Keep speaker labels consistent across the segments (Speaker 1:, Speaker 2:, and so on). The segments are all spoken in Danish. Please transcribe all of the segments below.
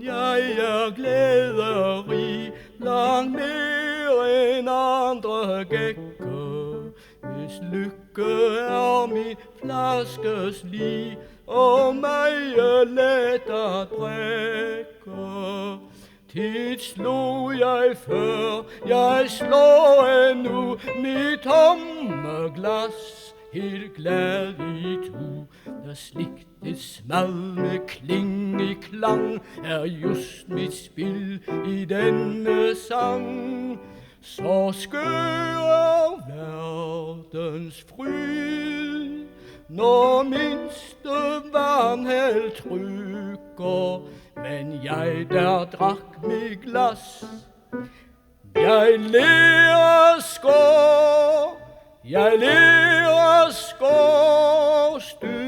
Speaker 1: jeg er glæderig, langt mere end andre gækker. Hvis lykke er min flaskes lig, og mig let at drikke. Tit slog jeg før, jeg slår endnu mit tomme glas, helt glad i tu. Der sliktes mad med kling i klang, er just mit spil i denne sang. Så skør verdens fryd, når mindste vanheld trykker. Men jeg der drak mit glas, jeg ler skår, jeg ler skår stykker.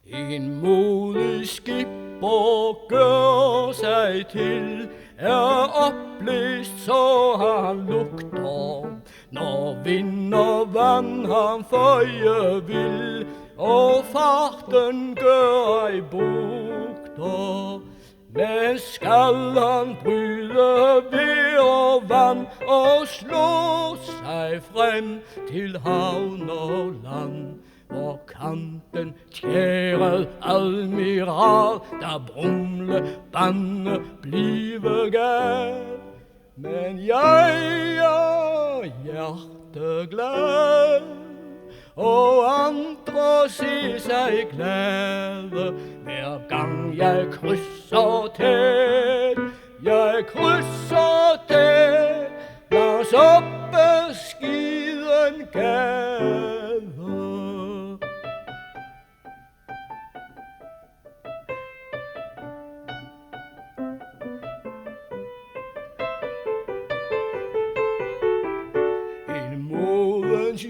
Speaker 1: En modig skipper gør sig til, er opblæst, så han lugter. Når vind og vand han føje vil, og farten gør ej bugter. Men skal han bryde ved og vand, og slå sig frem til havn og land, hvor kan den tjæret admiral, der brumle bande blive gal. Men jeg er hjerteglad, og andre ser sig glade, hver gang jeg krydser tæt. Jeg krydser tæt langs oppe skiden gade.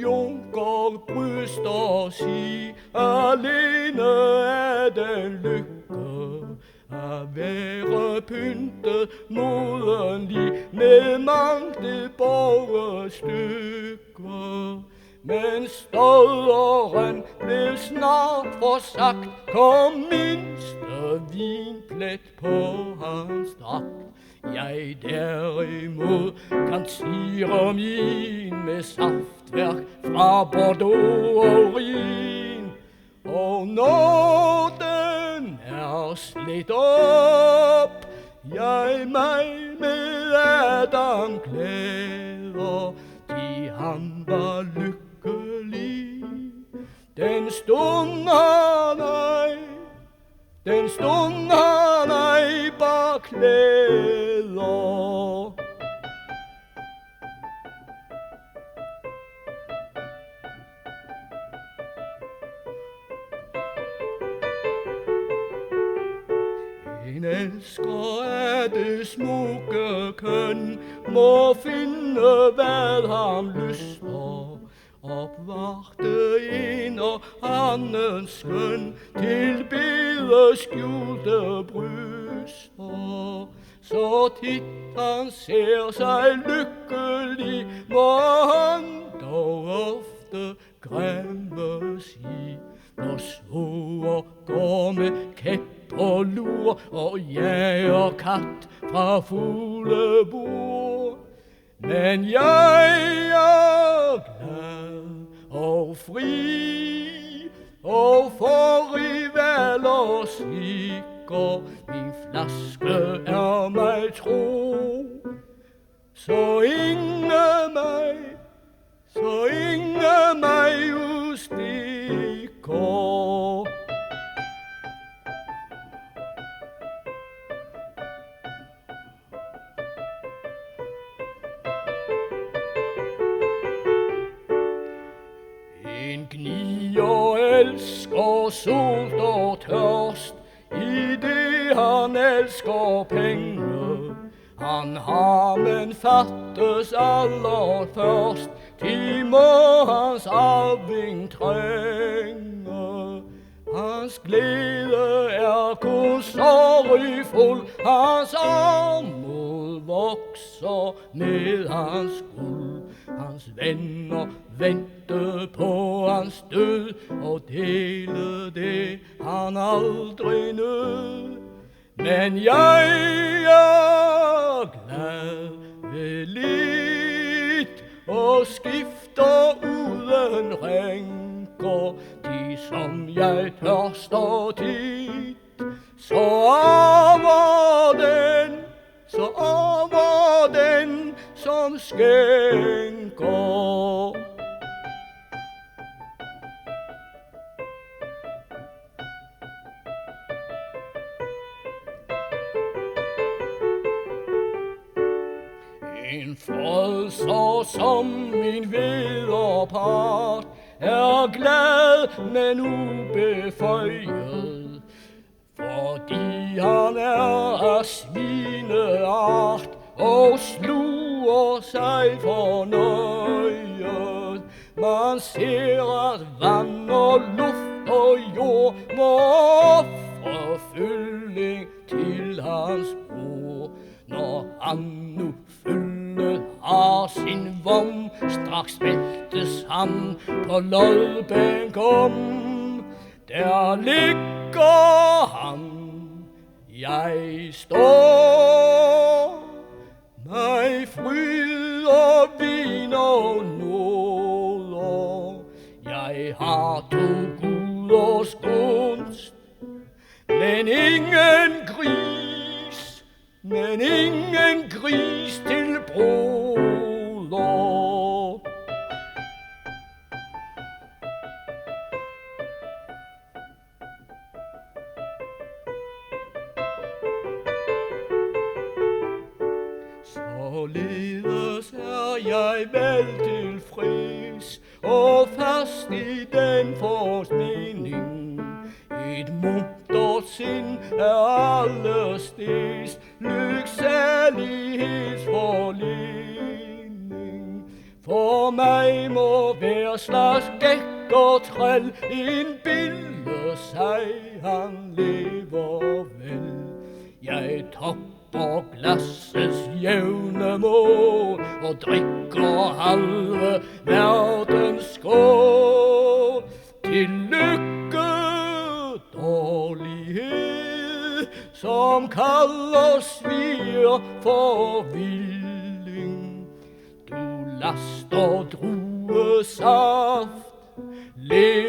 Speaker 1: Junker bryster sig alene af den lykke at være pyntet modenlig med mangte borgerstykker. Men stoderen blev snart forsagt, kom mindste vinplet på hans dragt. Jeg derimod kan sire min med saftværk fra Bordeaux og Rhin. Og når den er slidt op, jeg mig med Adam glæder, de han var lykkelig. Den stund han ej, den stund han ej bar klæder. En elsker af det smukke køn må finde hvad ham lyster, opvarte en og anden skøn til bede skjulte bryster. Så tit han ser sig lykkelig, må han dog ofte græmmes i, når svoger går med kæp og lur og jager kat fra fuglebur. Men jeg er glad og fri, og for rivaler sikker, min flaske er mig tro. Så inge mig udstikker. En gnier elsker sult og tørst, i det han elsker penge. Han har men fattes allerførst, til må hans arving trænge. Hans glæde er kun sorgfuld, hans armod vokser med hans guld. Hans venner vente på hans død, og dele det han aldrig nød. Men jeg er glad ved lidt, og skifter uden rænker de, som jeg tørster tit. Så over den, som skænker. En frød så som min vederpart er glad, men ubeføjet, fordi han er af svineart og sluger sig fornøjet. Man ser, at vand og luft og jord må ofre fylling til hans bror, når han nu fyldet har sin vom. Straks væltes han på lodbænk om. Der ligger han, jeg står, mig fryd og vin og nåder. Jeg har to guders gunst, men ingen gris til broder. Således er jeg vel tilfreds og fast i den forsmening. Et muntert sind er allesteds lyksalighedsforligning. For mig må hver slags gæk og træl indbilde sig, han lever vel. Jeg topper glassets jævne mål og drikker halve verdens skål. Til lykke, dårlighed, som kalder sviger forvilling. Du laster druesaft, lev